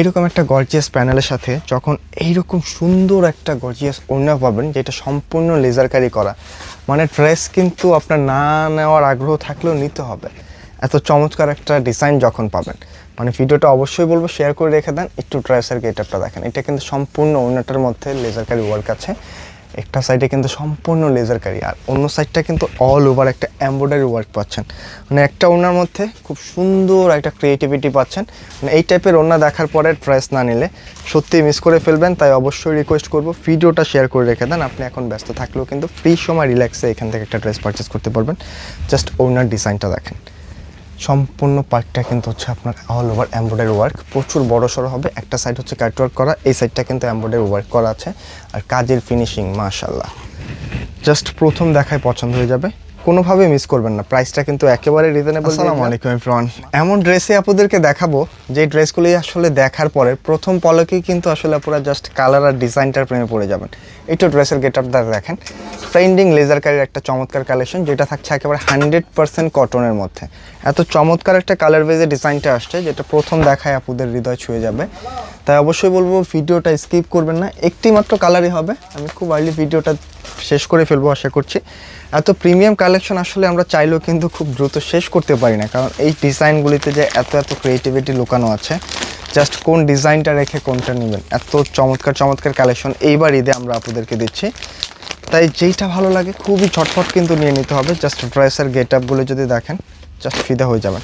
এরকম একটা গর্জিয়াস প্যানেলের সাথে যখন এইরকম সুন্দর একটা গর্জিয়াস ওড়না পাবেন যেটা সম্পূর্ণ লেজারকারি করা, মানে ড্রেস কিন্তু আপনার না নেওয়ার আগ্রহ থাকলেও নিতে হবে। এত চমৎকার একটা ডিজাইন যখন পাবেন, মানে ভিডিওটা অবশ্যই বলবো শেয়ার করে রেখে দেন। একটু ড্রেসের গেটআপটা দেখেন, এটা কিন্তু সম্পূর্ণ ওড়নাটার মধ্যে লেজারকারি ওয়ার্ক আছে। একটা সাইডে কিন্তু সম্পূর্ণ লেজারকারি আর অন্য সাইডটা কিন্তু অল ওভার একটা এমব্রয়ডারি ওয়ার্ক পাচ্ছেন। মানে একটা ওড়নার মধ্যে খুব সুন্দর একটা ক্রিয়েটিভিটি পাচ্ছেন। মানে এই টাইপের ওড়না দেখার পরে ড্রেস না নিলে সত্যিই মিস করে ফেলবেন। তাই অবশ্যই রিকোয়েস্ট করব ভিডিওটা শেয়ার করে রেখে দেন। আপনি এখন ব্যস্ত থাকলেও কিন্তু ফ্রি সময় রিল্যাক্সে এখান থেকে একটা ড্রেস পারচেস করতে পারবেন। জাস্ট ওড়নার ডিজাইনটা দেখেন, সম্পূর্ণ পার্টটা কিন্তু হচ্ছে আপনার অল ওভার এমব্রয়ডারি ওয়ার্ক, প্রচুর বড় সড়ো হবে। একটা সাইড হচ্ছে কাট ওয়ার্ক করা, এই সাইডটা কিন্তু এমব্রয়ডারি ওয়ার্ক করা আছে। আর কাজের ফিনিশিং মাশাআল্লাহ, জাস্ট প্রথম দেখায় পছন্দ হয়ে যাবে, কোনোভাবে মিস করবেন না। প্রাইসটা কিন্তু একেবারে রিজনেবল। আসসালামু আলাইকুম এভরিওয়ান, এমন ড্রেসে আপনাদেরকে দেখাবো যে ড্রেসগুলি আসলে দেখার পরে প্রথম পলকেই কিন্তু আসলে আপনারা জাস্ট কালার আর ডিজাইনটার প্রেমে পড়ে যাবেন। একটু ড্রেসের গেটআপটা দেখেন, ট্রেন্ডিং লেজারকারির একটা চমৎকার কালেকশন, যেটা থাকছে একেবারে 100% কটনের মধ্যে। এত চমৎকার একটা কালার বেজে ডিজাইনটা আসছে যেটা প্রথম দেখায় আপনাদের হৃদয় ছুঁয়ে যাবে। তাই অবশ্যই বলবো ভিডিওটা স্কিপ করবেন না, একটি মাত্র কালারই হবে। আমি খুব আর্লি ভিডিওটা শেষ করে ফেলবো আশা করছি। এত প্রিমিয়াম কালেকশন আসলে আমরা চাইলেও কিন্তু খুব দ্রুত শেষ করতে পারি না, কারণ এই ডিজাইনগুলিতে যে এত ক্রিয়েটিভিটি লুকানো আছে। জাস্ট কোন ডিজাইনটা রেখে কোনটা নেবেন, এত চমৎকার চমৎকার কালেকশন এইবার ঈদে আমরা আপনাদেরকে দিচ্ছি। তাই যেইটা ভালো লাগে খুবই ঝটফট কিন্তু নিয়ে নিতে হবে। জাস্ট ড্রেসের গেটআপগুলো যদি দেখেন জাস্ট ফিদা হয়ে যাবেন।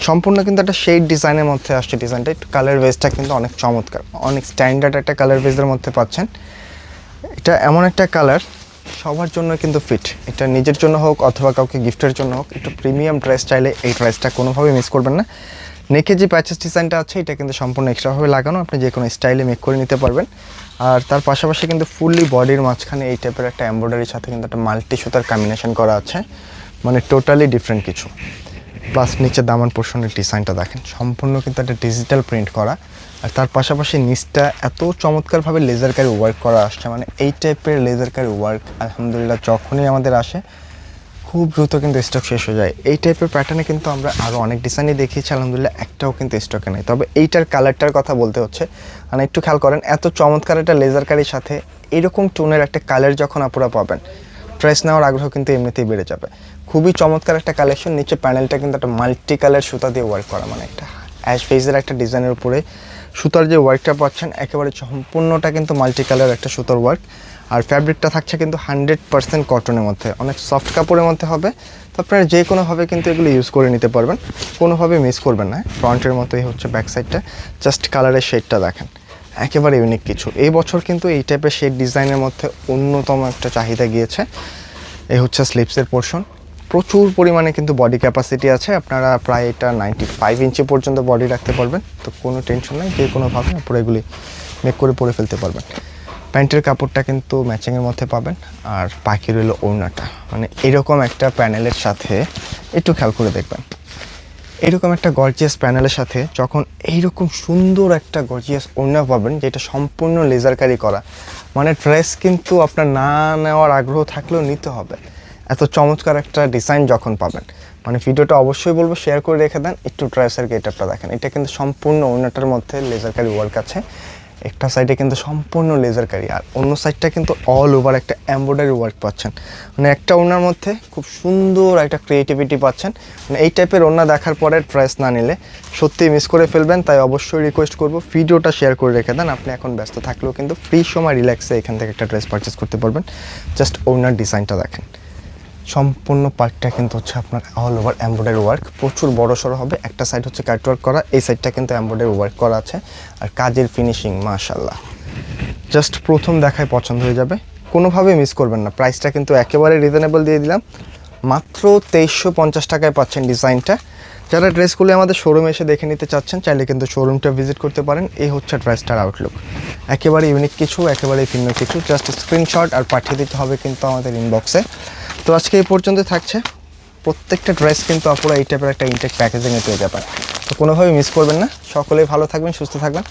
সম্পূর্ণ কিন্তু একটা শেড ডিজাইনের মধ্যে আসছে ডিজাইনটা। একটু কালার বেসটা কিন্তু অনেক চমৎকার, অনেক স্ট্যান্ডার্ড একটা কালার বেসের মধ্যে পাচ্ছেন। এটা এমন একটা কালার সবার জন্য কিন্তু ফিট, এটা নিজের জন্য হোক অথবা কাউকে গিফটের জন্য হোক। একটু প্রিমিয়াম ড্রেস চাইলে এই ড্রেসটা কোনোভাবে মিস করবেন না। নেকে যে প্যাচেস ডিজাইনটা আছে এটা কিন্তু সম্পূর্ণ এক্সট্রাভাবে লাগানো, আপনি যে কোনো স্টাইলে মেক করে নিতে পারবেন। আর তার পাশাপাশি কিন্তু ফুললি বডির মাঝখানে এই টাইপের একটা এমব্রয়ডারির সাথে কিন্তু একটা মাল্টি সুতার কম্বিনেশন করা আছে, মানে টোটালি ডিফারেন্ট কিছু। প্লাস নিচে দামান পোর্শনের ডিজাইনটা দেখেন, সম্পূর্ণ কিন্তু একটা ডিজিটাল প্রিন্ট করা। আর তার পাশাপাশি নিচটা এত চমৎকারভাবে লেজারকারি ওয়ার্ক করা আসছে, মানে এই টাইপের লেজারকারি ওয়ার্ক আলহামদুলিল্লাহ যখনই আমাদের আসে খুব দ্রুত কিন্তু স্টক শেষ হয়ে যায়। এই টাইপের প্যাটার্নে কিন্তু আমরা আরও অনেক ডিজাইনই দেখিয়েছি, আলহামদুলিল্লাহ একটাও কিন্তু স্টকে নেই। তবে এইটার কালারটার কথা বলতে হচ্ছে, মানে একটু খেয়াল করেন, এত চমৎকার একটা লেজারকারির সাথে এরকম টোনের একটা কালার যখন আপনারা পাবেন, ড্রেস নেওয়ার আগ্রহ কিন্তু এমনিতেই বেড়ে যাবে। খুবই চমৎকার একটা কালেকশন। নিচে প্যানেলটা কিন্তু একটা মাল্টি কালার সুতা দিয়ে ওয়ার্ক করা, মানে একটা অ্যাশ ফেজের একটা ডিজাইনের উপরে সুতার যে ওয়ার্কটা পাচ্ছেন একেবারে সম্পূর্ণটা কিন্তু মাল্টি কালার একটা সুতার ওয়ার্ক। আর ফ্যাব্রিকটা থাকছে কিন্তু 100% কটনের মধ্যে, অনেক সফট কাপড়ের মধ্যে হবে। তো আপনারা যে কোনোভাবে কিন্তু এগুলো ইউজ করে নিতে পারবেন, কোনোভাবে মিস করবেন না। ফ্রন্টের মতোই হচ্ছে ব্যাক সাইডটা, জাস্ট কালারের শেডটা দেখেন, একেবারে ইউনিক কিছু। এই বছর কিন্তু এই টাইপের শেড ডিজাইনের মধ্যে অন্যতম একটা চাহিদা গিয়েছে। এই হচ্ছে স্লিপসের পোর্শন, প্রচুর পরিমাণে কিন্তু বডি ক্যাপাসিটি আছে। আপনারা প্রায় এটা 95 ইঞ্চি পর্যন্ত বডি রাখতে পারবেন, তো কোনো টেনশন নেই, যে কোনোভাবে আপনারা এগুলি মেক করে পরে ফেলতে পারবেন। প্যান্টের কাপড়টা কিন্তু ম্যাচিংয়ের মধ্যে পাবেন। আর বাকি রইল ওড়নাটা, মানে এরকম একটা প্যানেলের সাথে একটু খেয়াল করে দেখবেন, এরকম একটা গর্জিয়াস প্যানেলের সাথে যখন এইরকম সুন্দর একটা গর্জিয়াস ওড়না পাবেন যেটা সম্পূর্ণ লেজারকারি করা, মানে ড্রেস কিন্তু আপনার না নেওয়ার আগ্রহ থাকলেও নিতে হবে। এত চমৎকার একটা ডিজাইন যখন পাবেন, মানে ভিডিওটা অবশ্যই বলবো শেয়ার করে রেখে দেন। একটু ড্রেসের গেটআপটা দেখেন, এটা কিন্তু সম্পূর্ণ ওড়নাটার মধ্যে লেজারকারি ওয়ার্ক আছে। একটা সাইডে কিন্তু সম্পূর্ণ লেজারকারি আর অন্য সাইডটা কিন্তু অল ওভার একটা এমব্রয়ডারি ওয়ার্ক পাচ্ছেন। মানে একটা ওড়নার মধ্যে খুব সুন্দর একটা ক্রিয়েটিভিটি পাচ্ছেন। মানে এই টাইপের ওড়না দেখার পরে ড্রেস না নিলে সত্যিই মিস করে ফেলবেন। তাই অবশ্যই রিকোয়েস্ট করব ভিডিওটা শেয়ার করে রেখে দেন। আপনি এখন ব্যস্ত থাকলেও কিন্তু ফ্রি সময় রিল্যাক্সে এখান থেকে একটা ড্রেস পারচেস করতে পারবেন। জাস্ট ওড়নার ডিজাইনটা দেখেন, সম্পূর্ণ পার্টটা কিন্তু হচ্ছে আপনার অল ওভার এমব্রয়ডারি ওয়ার্ক, প্রচুর বড় সড়ো হবে। একটা সাইড হচ্ছে কাট ওয়ার্ক করা, এই সাইডটা কিন্তু এমব্রয়ডারি ওয়ার্ক করা আছে। আর কাজের ফিনিশিং মাশাআল্লাহ, জাস্ট প্রথম দেখায় পছন্দ হয়ে যাবে, কোনোভাবে মিস করবেন না। প্রাইসটা কিন্তু একেবারে রিজনেবল দিয়ে দিলাম, মাত্র 2350 টাকায় পাচ্ছেন ডিজাইনটা। যারা ড্রেসগুলো আমাদের শোরুমে এসে দেখে নিতে চাচ্ছেন চাইলে কিন্তু শোরুমটা ভিজিট করতে পারেন। এই হচ্ছে ড্রেসটার আউটলুক, একেবারে ইউনিক কিছু, একেবারে ভিন্ন কিছু। জাস্ট স্ক্রিনশট আর পাঠিয়ে দিতে হবে কিন্তু আমাদের ইনবক্সে। তো আজকে এই পর্যন্ত থাকছে। প্রত্যেকটা ড্রেস কিন্তু আপনারা এই টাইপের একটা ইনটেক প্যাকেজিংয়ে পেয়ে যাবেন, তো কোনোভাবে মিস করবেন না। সকলেই ভালো থাকবেন, সুস্থ থাকবেন।